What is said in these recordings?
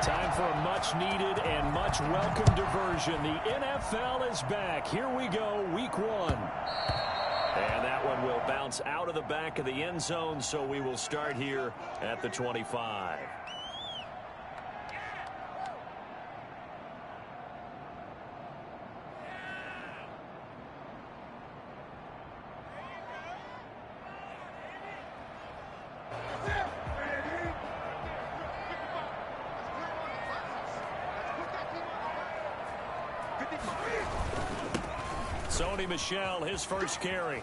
Time for a much-needed and much-welcome diversion. The NFL is back. Here we go, week 1. And that one will bounce out of the back of the end zone, so we will start here at the 25. Sony Michel, his first carry.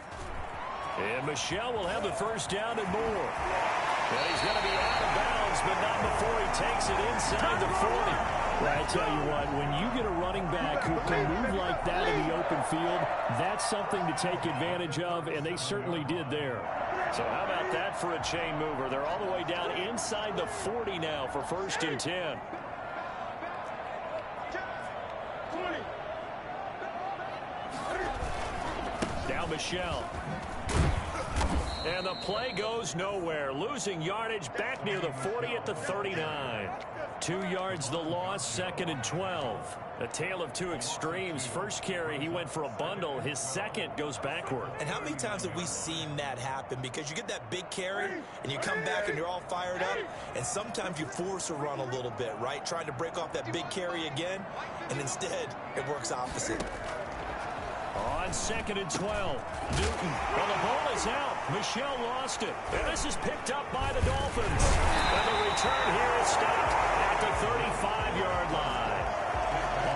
And Michel will have the first down and more. And he's going to be out of bounds, but not before he takes it inside the 40. Well, I tell you what, when you get a running back who can move like that in the open field, that's something to take advantage of, and they certainly did there. So how about that for a chain mover? They're all the way down inside the 40 now for 1st and 10. Now Michel. And the play goes nowhere. Losing yardage back near the 40 at the 39. 2 yards the loss, 2nd and 12. A tale of two extremes. First carry, he went for a bundle. His second goes backward. And how many times have we seen that happen? Because you get that big carry, and you come back and you're all fired up, and sometimes you force a run a little bit, right? Trying to break off that big carry again, and instead it works opposite. On 2nd and 12, Newton. Well, the ball is out. Michel lost it. And this is picked up by the Dolphins. And the return here is stopped at the 35-yard line.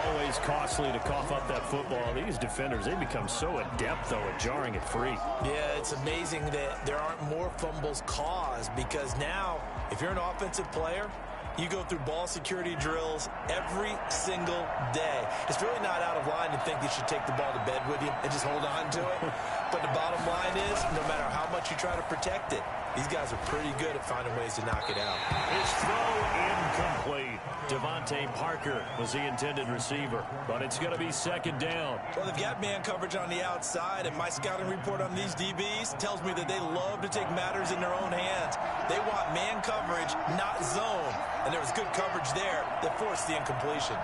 Always costly to cough up that football. These defenders, they become so adept, though, at jarring it free. Yeah, it's amazing that there aren't more fumbles caused, because now, if you're an offensive player, you go through ball security drills every single day. It's really not out of line to think you should take the ball to bed with you and just hold on to it. But the bottom line is, no matter how much you try to protect it, these guys are pretty good at finding ways to knock it out. His throw incomplete. Devontae Parker was the intended receiver, but it's going to be 2nd down. Well, they've got man coverage on the outside, and my scouting report on these DBs tells me that they love to take matters in their own hands. They want man coverage, not zone. And there was good coverage there that forced the incompletion.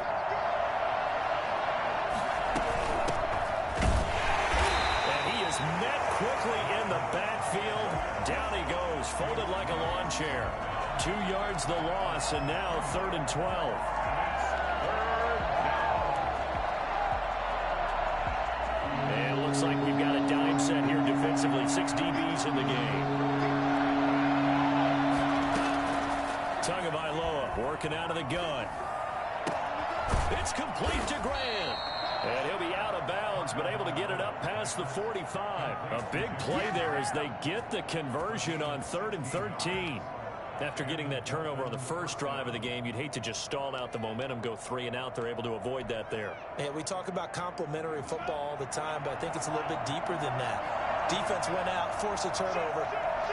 And he is met quickly in the backfield. Down he goes, folded like a lawn chair. 2 yards the loss, and now 3rd and 12. And it looks like we've got a dime set here defensively. 6 DBs in the game. Tagovailoa working out of the gun. It's complete to Grant. And he'll be out of bounds, but able to get it up past the 45. A big play there as they get the conversion on 3rd and 13. After getting that turnover on the first drive of the game, you'd hate to just stall out the momentum, go 3 and out. They're able to avoid that there. Yeah, we talk about complementary football all the time, but I think it's a little bit deeper than that. Defense went out, forced a turnover,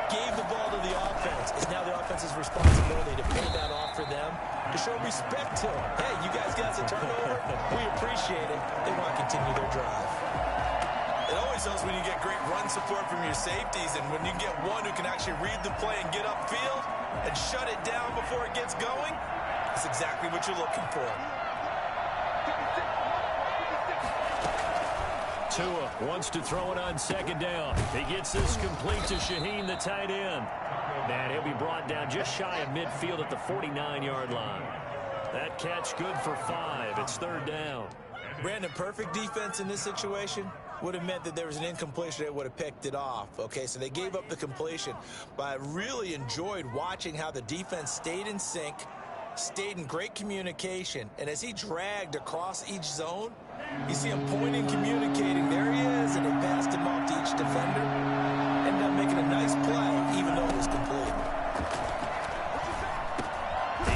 gave the ball to the offense. It's now the offense's responsibility to pay that off for them, to show respect to them. Hey, you guys got a turnover? We appreciate it. They want to continue their drive. It always helps when you get great run support from your safeties, and when you get one who can actually read the play and get upfield and shut it down before it gets going, that's exactly what you're looking for. Tua wants to throw it on 2nd down. He gets this complete to Shaheen, the tight end. And he'll be brought down just shy of midfield at the 49-yard line. That catch good for 5. It's 3rd down. Brandon, perfect defense in this situation would have meant that there was an incompletion that would have picked it off. Okay, so they gave up the completion. But I really enjoyed watching how the defense stayed in sync, stayed in great communication, and as he dragged across each zone, you see him pointing, communicating. There he is, and they passed him off to each defender. Ended up making a nice play, even though it was complete.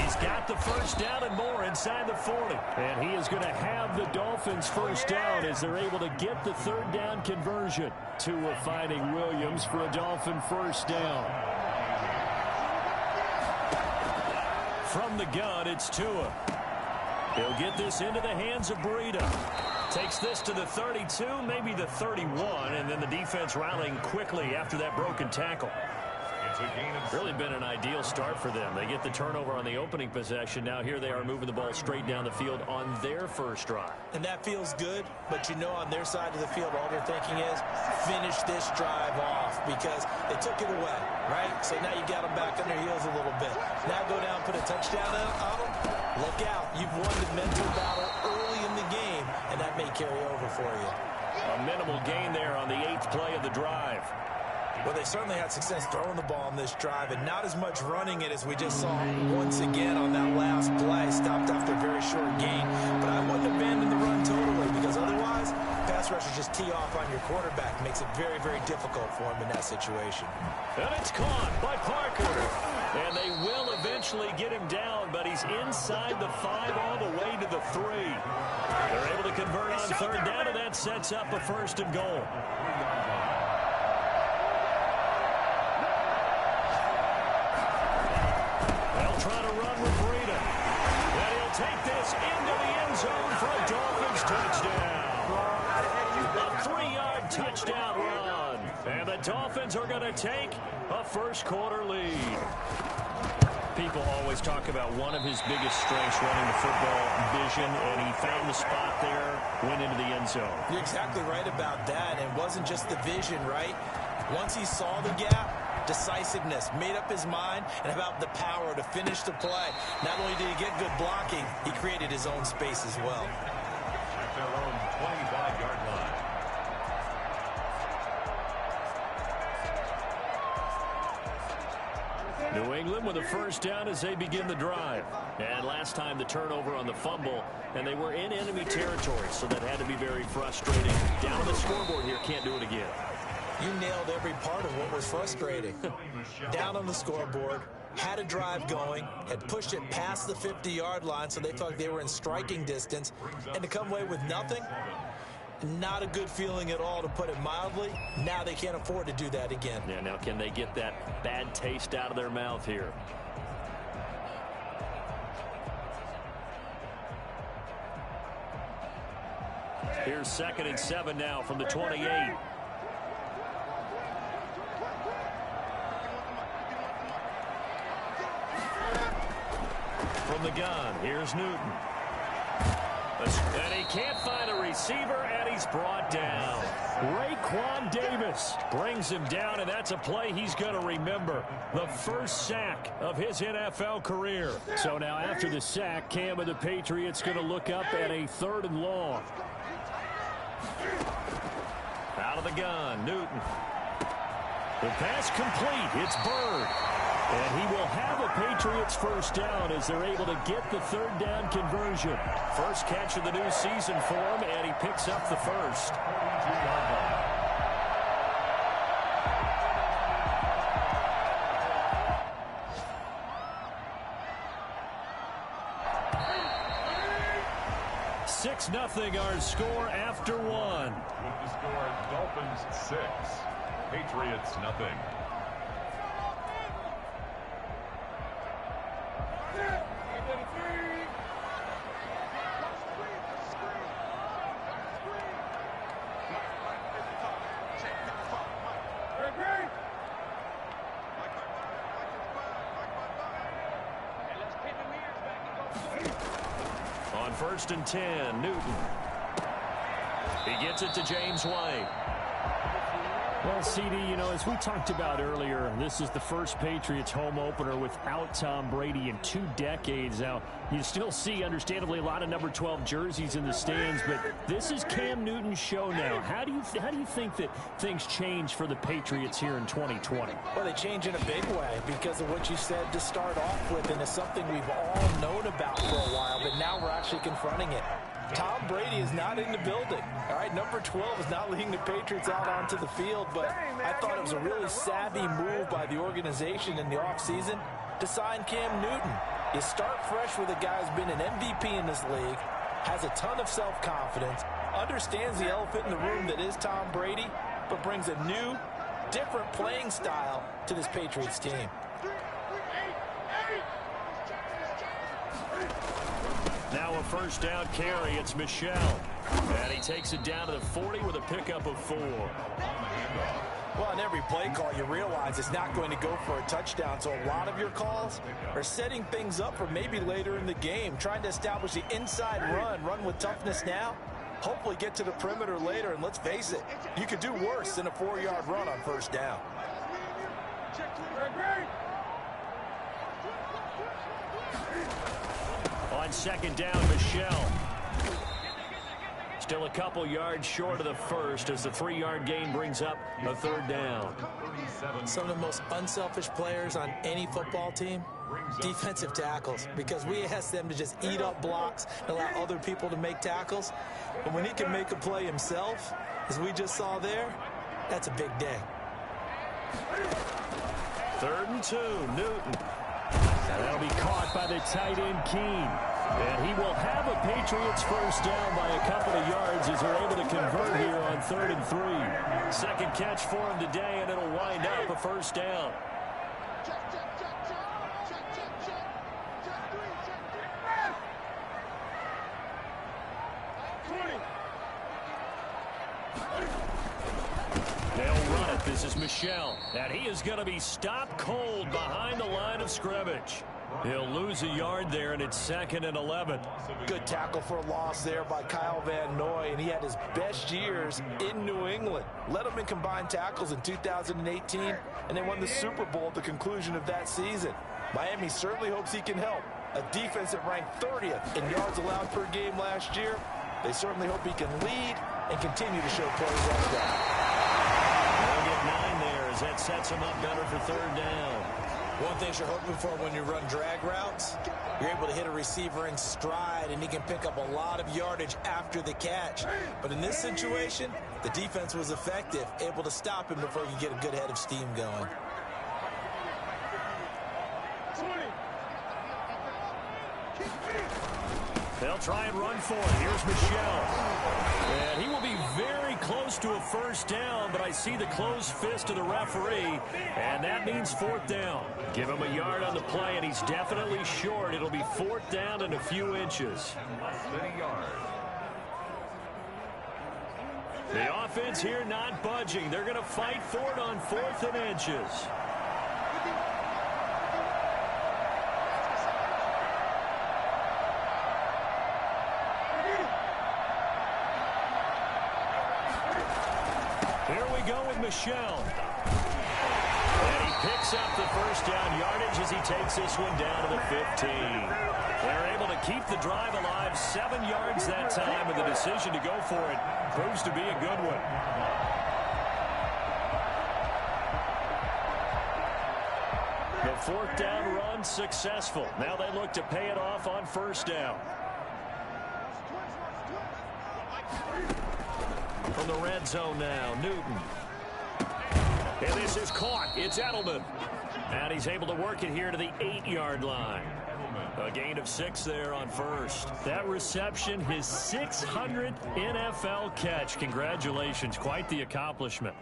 He's got the 1st down and more inside the 40. And he is going to have the Dolphins 1st down as they're able to get the 3rd down conversion. Tua finding Williams for a Dolphin 1st down. From the gun, it's Tua. He'll get this into the hands of Breida. Takes this to the 32, maybe the 31, and then the defense rallying quickly after that broken tackle. Really been an ideal start for them. They get the turnover on the opening possession. Now here they are moving the ball straight down the field on their first drive. And that feels good, but you know on their side of the field, all they're thinking is finish this drive off because they took it away, right? So now you got them back on their heels a little bit. Now go down, put a touchdown on them. Look out. You've won the mental battle early in the game, and that may carry over for you. A minimal gain there on the 8th play of the drive. Well, they certainly had success throwing the ball on this drive and not as much running it as we just saw once again on that last play. Stopped after a very short gain. But I wouldn't abandon the run totally because otherwise, pass rushers just tee off on your quarterback. Makes it very, very difficult for him in that situation. And it's caught by Parker. And they will eventually get him down, but he's inside the 5 all the way to the 3. They're able to convert on third down, and that sets up a 1st and goal. Trying to run with Breida. And he'll take this into the end zone for a Dolphins touchdown. A 3-yard touchdown run. And the Dolphins are going to take a first-quarter lead. People always talk about one of his biggest strengths running the football, vision, and he found the spot there, went into the end zone. You're exactly right about that. It wasn't just the vision, right? Once he saw the gap, decisiveness, made up his mind, and about the power to finish the play. Not only did he get good blocking, he created his own space as well. At their own 25-yard line. New England with a first down as they begin the drive. And last time the turnover on the fumble, and they were in enemy territory, so that had to be very frustrating. Down on the scoreboard here, can't do it again. You nailed every part of what was frustrating. Down on the scoreboard, had a drive going, had pushed it past the 50-yard line so they felt they were in striking distance, and to come away with nothing, not a good feeling at all, to put it mildly. Now they can't afford to do that again. Yeah, now can they get that bad taste out of their mouth here? Here's 2nd and 7 now from the 28. From the gun, here's Newton. And he can't find a receiver, and he's brought down. Raekwon Davis brings him down, and that's a play he's going to remember. The first sack of his NFL career. So now after the sack, Cam of the Patriots going to look up at a 3rd and long. Out of the gun, Newton. The pass complete. It's Bird. And he will have a Patriots first down as they're able to get the 3rd down conversion. First catch of the new season for him, and he picks up the first. Nothing our score after 1. With the score, Dolphins 6, Patriots nothing. On 1st and 10, Newton. He gets it to James White. Well, CD, you know, as we talked about earlier, this is the first Patriots home opener without Tom Brady in 2 decades. Now, you still see, understandably, a lot of number 12 jerseys in the stands, but this is Cam Newton's show now. How do you think that things change for the Patriots here in 2020? Well, they change in a big way because of what you said to start off with, and it's something we've all known about for a while, but now we're actually confronting it. Tom Brady is not in the building. All right, number 12 is not leading the Patriots out onto the field, but I thought it was a really savvy move by the organization in the offseason to sign Cam Newton. You start fresh with a guy who's been an MVP in this league, has a ton of self-confidence, understands the elephant in the room that is Tom Brady, but brings a new, different playing style to this Patriots team. Now a first down carry. It's Michel. And he takes it down to the 40 with a pickup of 4. Well, and every play call, you realize it's not going to go for a touchdown. So a lot of your calls are setting things up for maybe later in the game, trying to establish the inside run with toughness now, hopefully get to the perimeter later. And let's face it, you could do worse than a 4-yard run on first down. On second down, Michel. Still a couple yards short of the first as the 3-yard gain brings up a third down. Some of the most unselfish players on any football team, defensive tackles, because we ask them to just eat up blocks and allow other people to make tackles. But when he can make a play himself, as we just saw there, that's a big day. 3rd and 2, Newton. That'll be caught by the tight end, Keene. And he will have a Patriots first down by a couple of yards as they're able to convert here on 3rd and 3. Second catch for him today, and it'll wind up a first down. They'll run it. This is Michel. And he is going to be stopped cold behind the line of scrimmage. He'll lose a yard there, and it's 2nd and 11. Good tackle for a loss there by Kyle Van Noy, and he had his best years in New England. Led them in combined tackles in 2018, and they won the Super Bowl at the conclusion of that season. Miami certainly hopes he can help. A defense that ranked 30th in yards allowed per game last year. They certainly hope he can lead and continue to show plays like that. They'll get 9 there as that sets him up better for 3rd down. One thing you're hoping for when you run drag routes, you're able to hit a receiver in stride, and he can pick up a lot of yardage after the catch. But in this situation, the defense was effective, able to stop him before he could get a good head of steam going. They'll try and run for it. Here's Michel. And he will be very close to a first down, but I see the closed fist of the referee, and that means 4th down. Give him a yard on the play, and he's definitely short. It'll be 4th down and a few inches. The offense here not budging. They're going to fight for it on 4th and inches. Here we go with Michel. And he picks up the first down yardage as he takes this one down to the 15. They're able to keep the drive alive, 7 yards that time, and the decision to go for it proves to be a good one. The 4th down run successful. Now they look to pay it off on first down. From the red zone now, Newton. And this is caught. It's Edelman. And he's able to work it here to the 8-yard line. A gain of 6 there on first. That reception, his 600th NFL catch. Congratulations. Quite the accomplishment.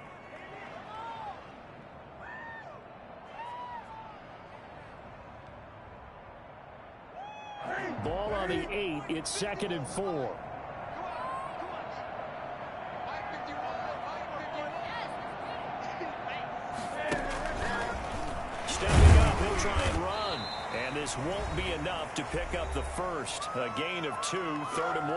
Ball on the 8. It's 2nd and 4. Stepping up, he'll try and run. And this won't be enough to pick up the first. A gain of 2, 3rd and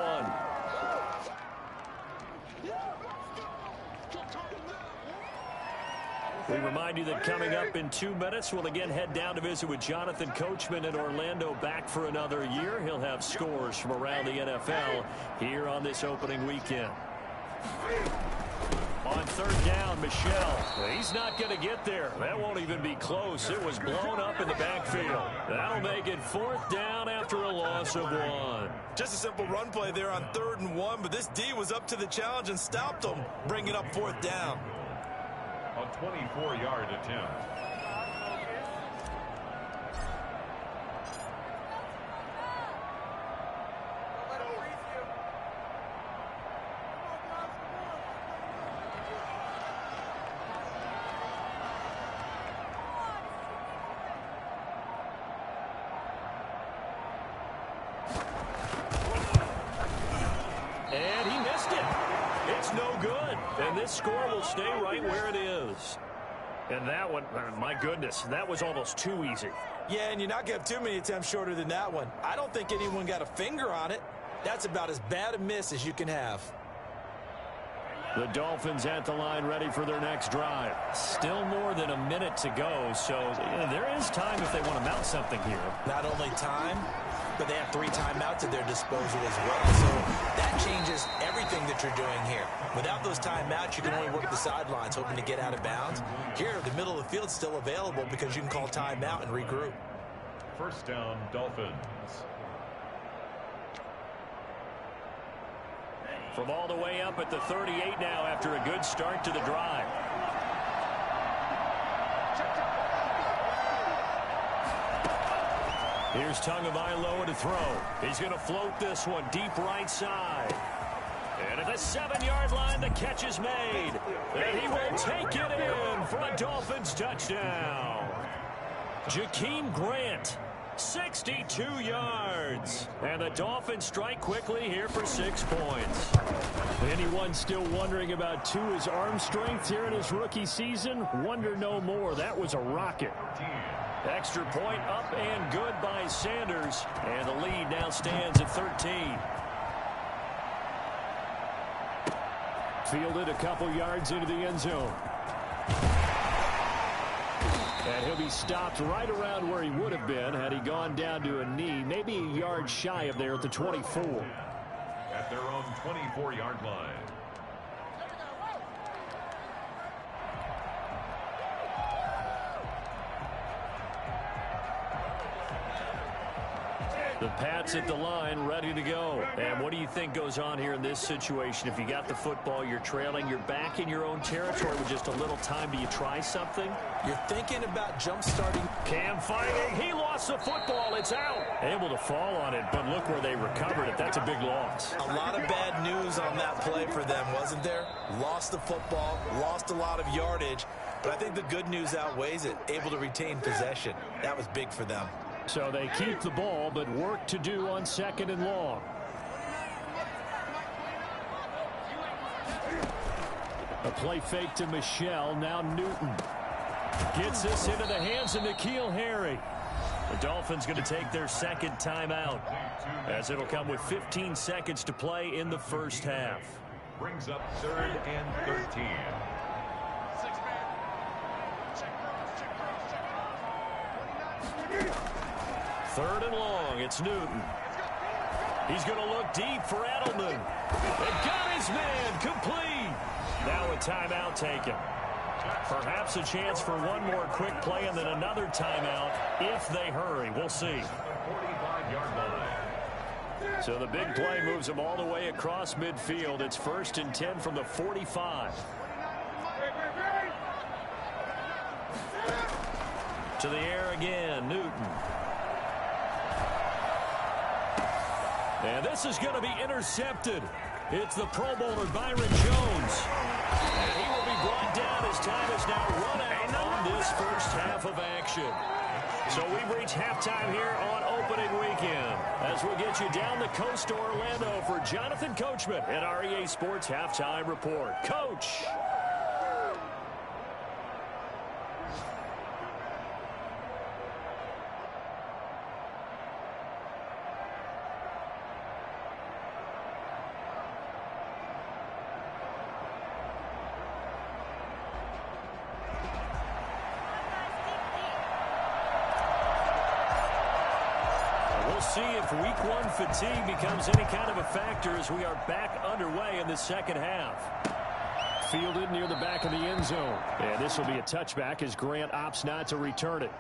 1. We remind you that coming up in 2 minutes, we'll again head down to visit with Jonathan Coachman in Orlando, back for another year. He'll have scores from around the NFL here on this opening weekend. On 3rd down, Michel. He's not going to get there. That won't even be close. It was blown up in the backfield. That'll make it 4th down after a loss of 1. Just a simple run play there on 3rd and 1, but this D was up to the challenge and stopped him, bringing up 4th down. A 24-yard attempt. And he missed it. It's no good. And this score will stay right where it is. And that one, my goodness, that was almost too easy. Yeah, and you're not going to have too many attempts shorter than that one. I don't think anyone got a finger on it. That's about as bad a miss as you can have. The Dolphins at the line ready for their next drive. Still more than a minute to go, so there is time if they want to mount something here. Not only time, but they have 3 timeouts at their disposal as well. So that changes everything that you're doing here. Without those timeouts, you can only work the sidelines, hoping to get out of bounds. Here, the middle of the field's still available because you can call timeout and regroup. First down, Dolphins. From all the way up at the 38 now after a good start to the drive. Here's Tagovailoa to throw. He's going to float this one deep right side. And at the 7-yard line, the catch is made. And he will take it in for a Dolphins touchdown. Jakeem Grant, 62 yards. And the Dolphins strike quickly here for 6 points. Anyone still wondering about Tua's arm strength here in his rookie season? Wonder no more. That was a rocket. Extra point up and good by Sanders. And the lead now stands at 13. Fielded a couple yards into the end zone. And he'll be stopped right around where he would have been had he gone down to a knee, maybe a yard shy of there at the 24. At their own 24-yard line. The Pats at the line, ready to go. And what do you think goes on here in this situation? If you got the football, you're trailing, you're back in your own territory with just a little time. Do you try something? You're thinking about jump-starting. Cam fighting. He lost the football. It's out. Able to fall on it, but look where they recovered it. That's a big loss. A lot of bad news on that play for them, wasn't there? Lost the football, lost a lot of yardage, but I think the good news outweighs it. Able to retain possession. That was big for them. So they keep the ball, but work to do on 2nd and long. A play fake to Michel. Now Newton gets this into the hands of N'Keal Harry. The Dolphins going to take their 2nd timeout, as it'll come with 15 seconds to play in the first half. Brings up 3rd and 13. Third and long, it's Newton. He's going to look deep for Edelman. And got his man complete. Now a timeout taken. Perhaps a chance for one more quick play and then another timeout if they hurry. We'll see. 45-yard line. So the big play moves them all the way across midfield. It's 1st and 10 from the 45. To the air again, Newton. And this is going to be intercepted. It's the Pro Bowler Byron Jones. And he will be brought down as time is now run out on this first half of action. So we've reached halftime here on opening weekend as we get you down the coast to Orlando for Jonathan Coachman at our EA Sports Halftime Report. Coach. See if week 1 fatigue becomes any kind of a factor as we are back underway in the second half. Fielded near the back of the end zone. And this will be a touchback as Grant opts not to return it.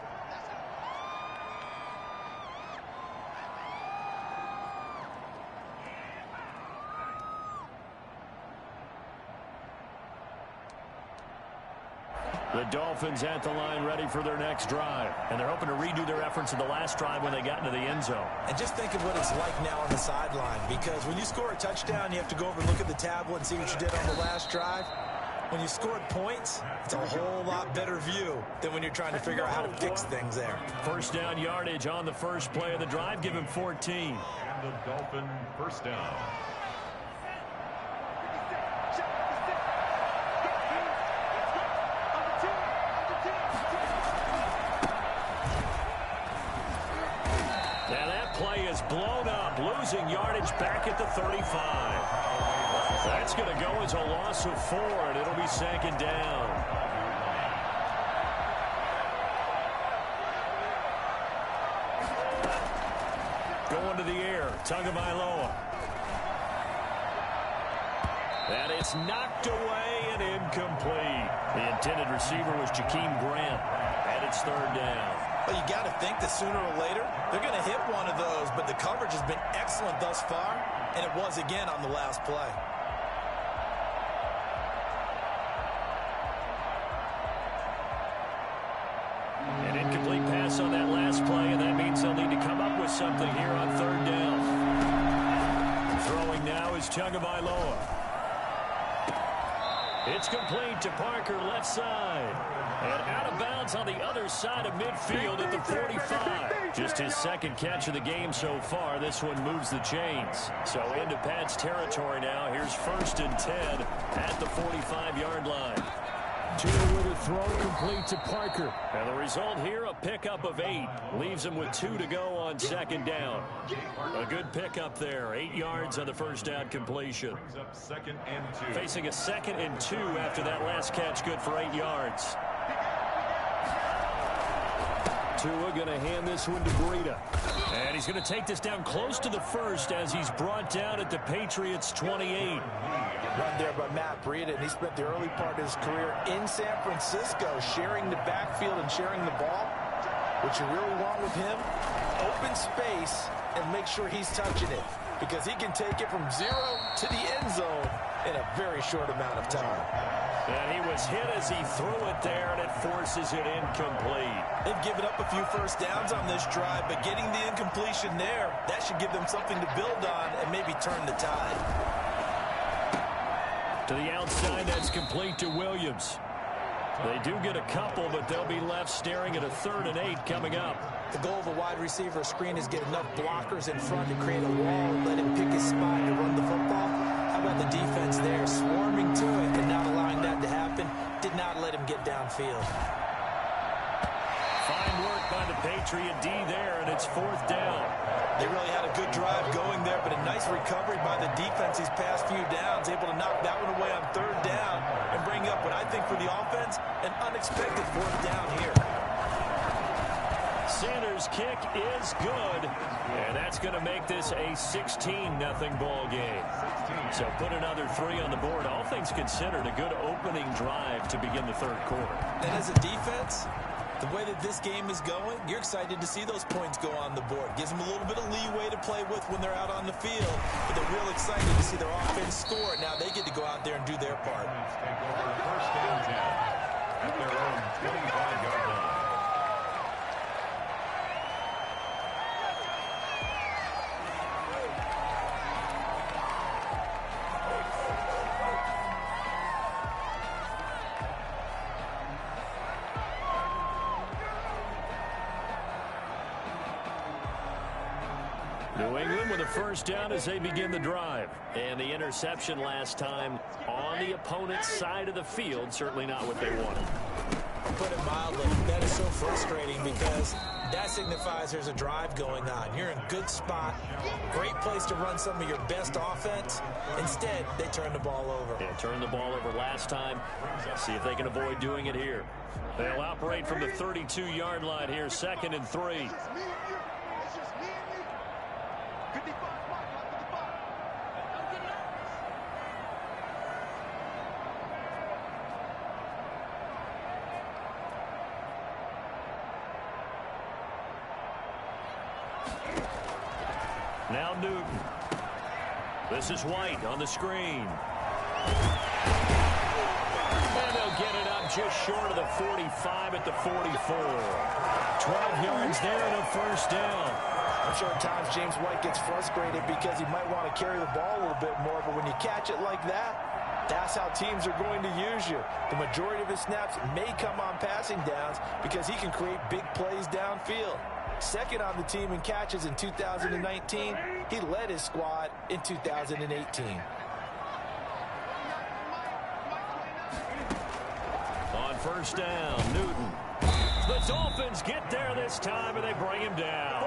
The Dolphins at the line ready for their next drive. And they're hoping to redo their efforts in the last drive when they got into the end zone. And just think of what it's like now on the sideline, because when you score a touchdown, you have to go over and look at the tablet and see what you did on the last drive. When you scored points, it's a whole lot better view than when you're trying to figure out how to fix things there. First down yardage on the first play of the drive. Give him 14. And the Dolphin first down. blown up, losing yardage back at the 35. That's going to go as a loss of 4, and it'll be 2nd down. Going to the air, Tagovailoa. And it's knocked away and incomplete. The intended receiver was Jakeem Grant, and it's 3rd down. Well, you got to think that sooner or later they're going to hit one of those, but the coverage has been excellent thus far, and it was again on the last play. An incomplete pass on that last play, and that means they'll need to come up with something here on 3rd down. Throwing now is Tagovailoa. It's complete to Parker, left side. And out of bounds on the other side of midfield at the 45. Just his 2nd catch of the game so far. This one moves the chains. So into Pat's territory now. Here's 1st and 10 at the 45-yard line. Tua with a throw complete to Parker. And the result here, a pickup of 8. Leaves him with 2 to go on 2nd down. A good pickup there. 8 yards on the 1st down completion. Facing a 2nd and 2 after that last catch, good for 8 yards. Tua going to hand this one to Breida. And he's going to take this down close to the 1st as he's brought down at the Patriots' 28. Run there by Matt Breida, and he spent the early part of his career in San Francisco sharing the backfield and sharing the ball. What you really want with him, open space and make sure he's touching it, because he can take it from 0 to the end zone in a very short amount of time. And he was hit as he threw it there, and it forces it incomplete. They've given up a few 1st downs on this drive, but getting the incompletion there, that should give them something to build on and maybe turn the tide. To the outside, that's complete to Williams. They do get a couple, but they'll be left staring at a 3rd and 8 coming up. The goal of a wide receiver screen is get enough blockers in front to create a wall and let him pick his spot to run the football. How about the defense there, swarming to it and not allowing that to happen? Did not let him get downfield. Fine work by the Patriot D there, and it's 4th down. They really had a good drive going there, but a nice recovery by the defense these past few downs, able to knock that one away on 3rd down and bring up what I think for the offense, an unexpected 4th down here. Sanders' kick is good, and that's going to make this a 16-0 ball game. So put another 3 on the board. All things considered, a good opening drive to begin the 3rd quarter. And as a defense, the way that this game is going, you're excited to see those points go on the board. Gives them a little bit of leeway to play with when they're out on the field, but they're real excited to see their offense score. Now they get to go out there and do their part. Take over 1st and 10 at their own 25-yard line. New England with a 1st down as they begin the drive. And the interception last time on the opponent's side of the field, certainly not what they wanted. Put it mildly, that is so frustrating because that signifies there's a drive going on. You're in a good spot, great place to run some of your best offense. Instead, they turn the ball over. Yeah, turned the ball over last time. See if they can avoid doing it here. They'll operate from the 32-yard line here, 2nd and 3. Now Newton. This is White on the screen. And they'll get it up just short of the 45 at the 44. 12 yards there and a 1st down. I'm sure at times James White gets frustrated because he might want to carry the ball a little bit more, but when you catch it like that, that's how teams are going to use you. The majority of his snaps may come on passing downs because he can create big plays downfield. 2nd on the team in catches in 2019. He led his squad in 2018. On 1st down, Newton. The Dolphins get there this time, and they bring him down.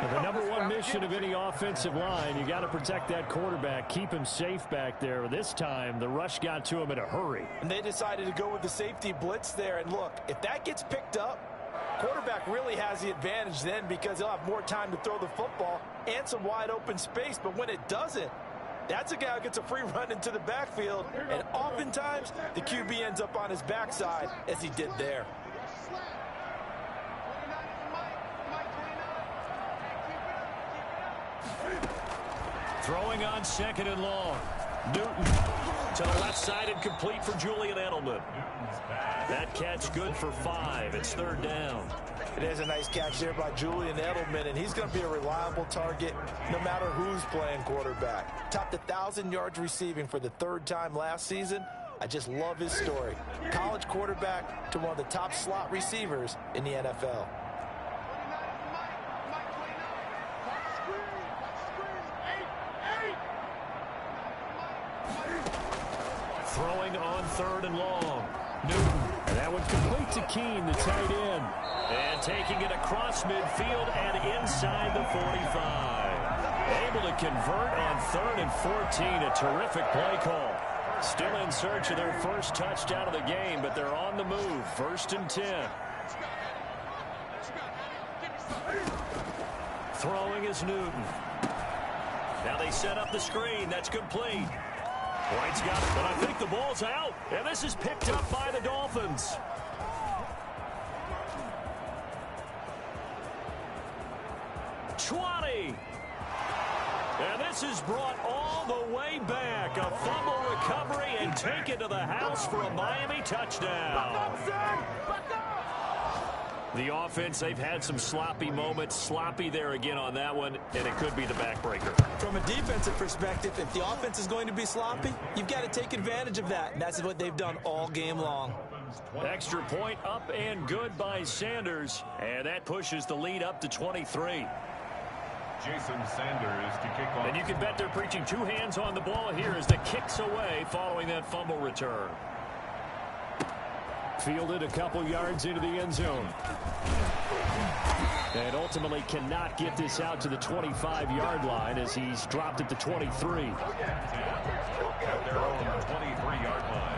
And the number one mission of any offensive line, you got to protect that quarterback, keep him safe back there. This time, the rush got to him in a hurry. And they decided to go with the safety blitz there. And look, if that gets picked up, quarterback really has the advantage then because he'll have more time to throw the football and some wide open space. But when it doesn't, that's a guy who gets a free run into the backfield. And oftentimes, the QB ends up on his backside as he did there. Throwing on 2nd and long. Newton to the left side and complete for Julian Edelman. That catch good for 5. It's 3rd down. It is a nice catch there by Julian Edelman, and he's going to be a reliable target no matter who's playing quarterback. Topped 1,000 yards receiving for the 3rd time last season. I just love his story. College quarterback to one of the top slot receivers in the NFL. Throwing on 3rd and long. Newton. And that one complete to Keene, the tight end. And taking it across midfield and inside the 45. Able to convert on 3rd and 14. A terrific play call. Still in search of their first touchdown of the game, but they're on the move. 1st and 10. Throwing is Newton. Now they set up the screen. That's complete. White's got it, but I think the ball's out. And this is picked up by the Dolphins. And this is brought all the way back. A fumble recovery and take it to the house for a Miami touchdown. The offense, they've had some sloppy moments. Sloppy there again on that one, and it could be the backbreaker. From a defensive perspective, if the offense is going to be sloppy, you've got to take advantage of that. And that's what they've done all game long. Extra point up and good by Sanders. And that pushes the lead up to 23. Jason Sanders to kick off. And you can bet they're preaching 2 hands on the ball here as the kick's away following that fumble return. Fielded a couple yards into the end zone. And ultimately cannot get this out to the 25-yard line as he's dropped at the 23. At their own 23-yard line.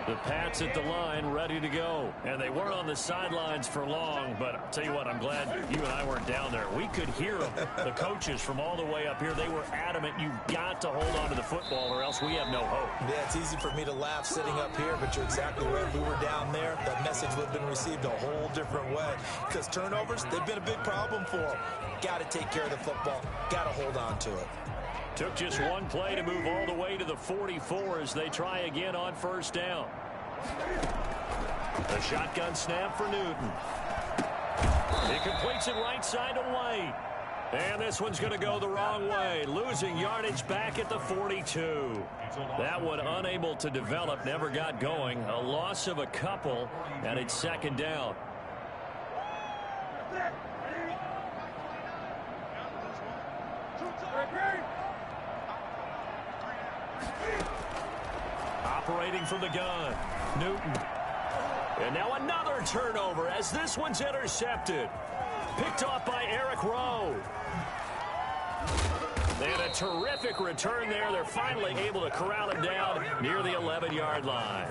The Pats at the line, ready to go. And they weren't on the sidelines for long, but I'll tell you what, I'm glad you and I weren't down there. We could hear them, the coaches from all the way up here. They were adamant, you've got to hold on to the football or else we have no hope. Yeah, it's easy for me to laugh sitting up here, but you're exactly right. If we were down there, that message would have been received a whole different way. Because turnovers, they've been a big problem for them. Got to take care of the football. Got to hold on to it. Took just one play to move all the way to the 44 as they try again on 1st down. The shotgun snap for Newton. He completes it right side to White. And this one's going to go the wrong way. Losing yardage back at the 42. That one unable to develop, never got going. A loss of a couple, and it's 2nd down. Operating from the gun, Newton. And now another turnover as this one's intercepted. Picked off by Eric Rowe. They had a terrific return there. They're finally able to corral him down near the 11-yard line.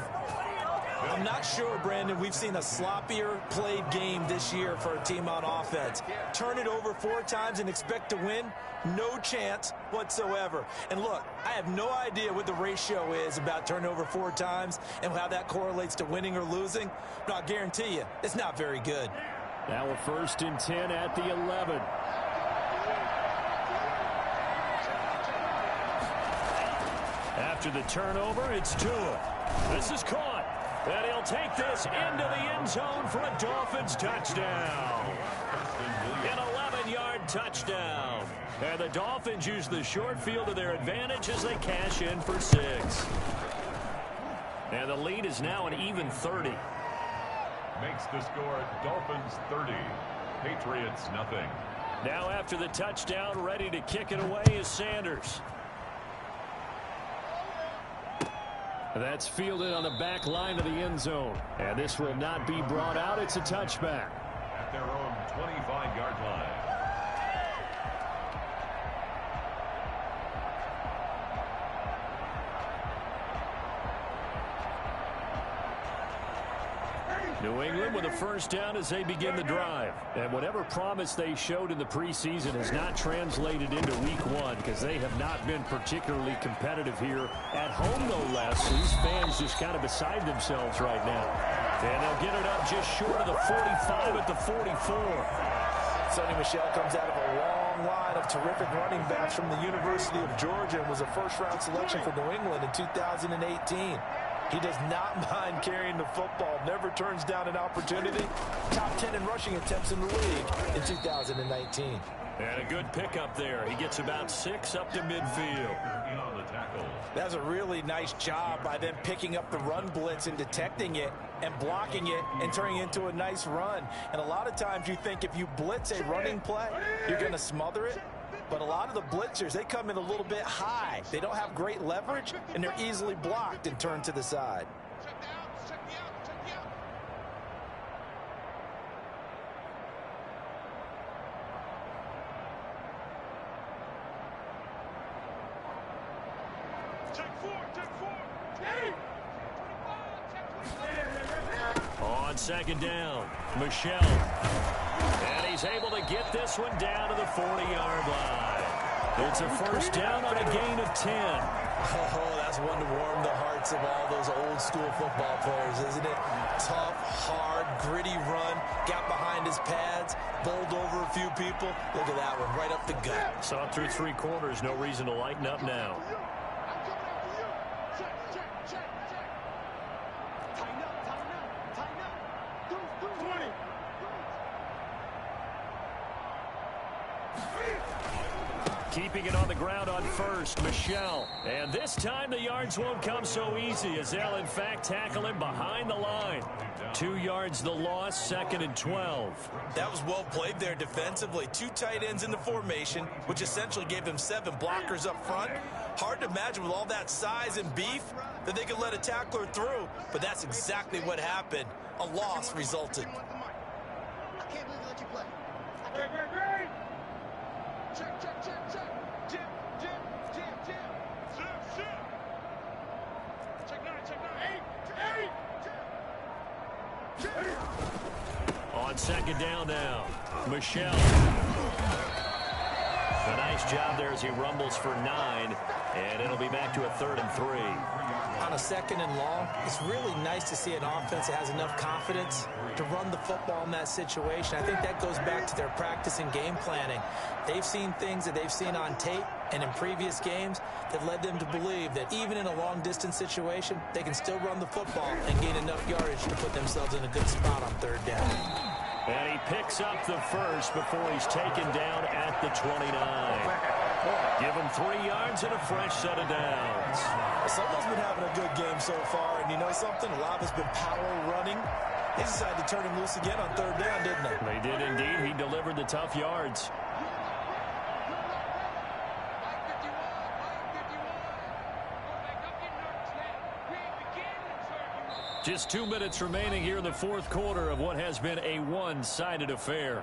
I'm not sure, Brandon, we've seen a sloppier played game this year for a team on offense. Turn it over 4 times and expect to win? No chance whatsoever. And look, I have no idea what the ratio is about turnover 4 times and how that correlates to winning or losing. But I'll guarantee you, it's not very good. Now a 1st and 10 at the 11. After the turnover, it's Tua. This is caught. And he'll take this into the end zone for a Dolphins touchdown. An 11-yard touchdown. And the Dolphins use the short field to their advantage as they cash in for 6. And the lead is now an even 30. Makes the score Dolphins 30. Patriots nothing. Now after the touchdown, ready to kick it away is Sanders. That's fielded on the back line of the end zone. And this will not be brought out. It's a touchback. At their own 25-yard line. New England with a first down as they begin the drive. And whatever promise they showed in the preseason has not translated into week one because they have not been particularly competitive here at home, no less. These fans just kind of beside themselves right now. And they'll get it up just short of the 45 at the 44. Sony Michel comes out of a long line of terrific running backs from the University of Georgia and was a first-round selection for New England in 2018. He does not mind carrying the football, never turns down an opportunity. Top 10 in rushing attempts in the league in 2019. And a good pickup there. He gets about 6 up to midfield. That's a really nice job by them picking up the run blitz and detecting it and blocking it and turning it into a nice run. And a lot of times you think if you blitz a running play, you're going to smother it. But a lot of the blitzers, they come in a little bit high. They don't have great leverage, and they're easily blocked and turned to the side. On second down, Michel. And he's able to get this one down to the 40-yard line. It's a first down on a gain of 10. Oh, that's one to warm the hearts of all those old-school football players, isn't it? Tough, hard, gritty run, got behind his pads, bowled over a few people. Look at that one, right up the gut. Saw through 3 quarters, no reason to lighten up now. Keeping it on the ground on first, Michel. And this time the yards won't come so easy as they'll, in fact, tackle him behind the line. 2 yards the loss, 2nd and 12. That was well played there defensively. 2 tight ends in the formation, which essentially gave them 7 blockers up front. Hard to imagine with all that size and beef that they could let a tackler through, but that's exactly what happened. A loss resulted. I can't believe they let you play. Check. Jim. Zip. Check 9. On second down now, Michel. A nice job there as he rumbles for 9, and it'll be back to a 3rd and 3. On a 2nd and long, it's really nice to see an offense that has enough confidence to run the football in that situation. I think that goes back to their practice and game planning. They've seen things that they've seen on tape and in previous games that led them to believe that even in a long-distance situation, they can still run the football and gain enough yardage to put themselves in a good spot on 3rd down. And he picks up the first before he's taken down at the 29. Give him 3 yards and a fresh set of downs. Someone's been having a good game so far, and you know something? A lot has been power running. They decided to turn him loose again on 3rd down, didn't they? They did indeed. He delivered the tough yards. Just 2 minutes remaining here in the 4th quarter of what has been a one-sided affair.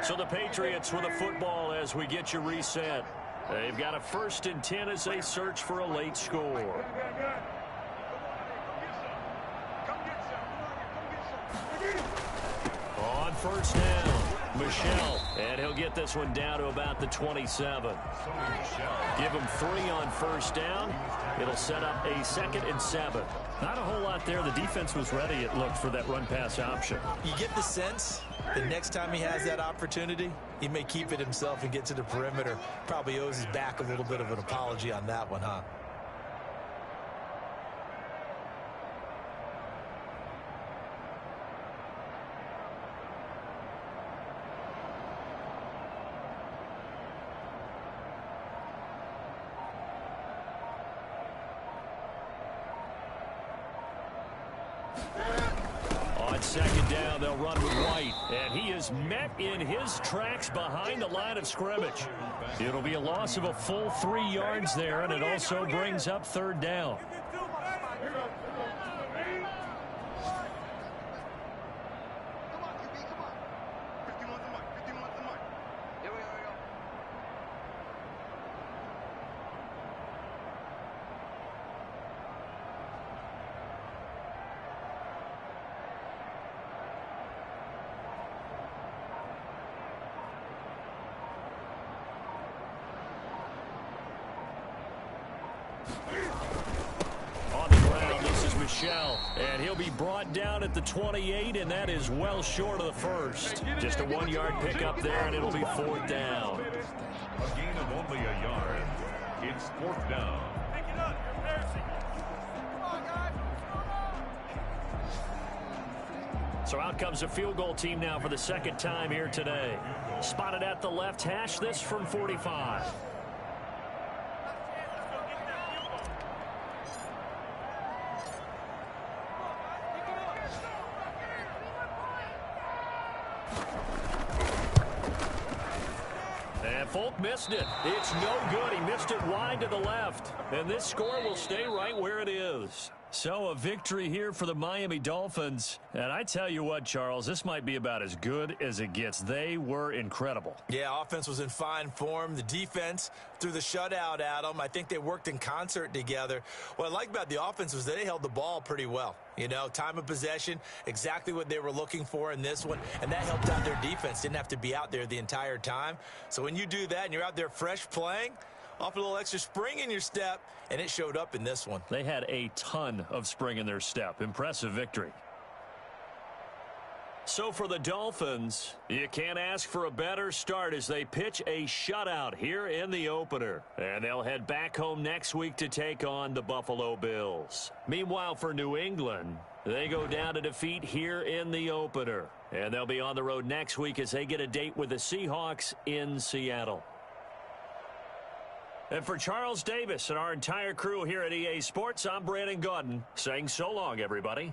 So the Patriots with a football as we get you reset. They've got a 1st and 10 as they search for a late score. On 1st down, Michel. And he'll get this one down to about the 27. Give him 3 on 1st down. It'll set up a 2nd and 7. Not a whole lot there. The defense was ready, it looked, for that run-pass option. You get the sense the next time he has that opportunity, he may keep it himself and get to the perimeter. Probably owes his back a little bit of an apology on that one, huh? second down, they'll run with White. And he is met in his tracks behind the line of scrimmage. It'll be a loss of a full 3 yards there, and it also brings up third down. On the ground, this is Michel, and he'll be brought down at the 28, and that is well short of the first. Just a 1-yard pickup there, and it'll be fourth down. A gain of only a yard. It's fourth down. Pick it up. You're embarrassing. Come on, guys. So out comes a field goal team now for the second time here today. Spotted at the left hash, this from 45. And Folk missed it. It's no good. He missed it wide to the left. And this score will stay right where it is. So a victory here for the Miami Dolphins. And I tell you what, Charles, this might be about as good as it gets. They were incredible. Yeah, offense was in fine form. The defense threw the shutout at them. I think they worked in concert together. What I like about the offense was they held the ball pretty well. You know, time of possession, exactly what they were looking for in this one. And that helped out their defense. Didn't have to be out there the entire time. So when you do that and you're out there fresh playing, off a little extra spring in your step, and it showed up in this one. They had a ton of spring in their step. Impressive victory. So for the Dolphins, you can't ask for a better start as they pitch a shutout here in the opener. And they'll head back home next week to take on the Buffalo Bills. Meanwhile, for New England, they go down to defeat here in the opener. And they'll be on the road next week as they get a date with the Seahawks in Seattle. And for Charles Davis and our entire crew here at EA Sports, I'm Brandon Gaudin saying so long, everybody.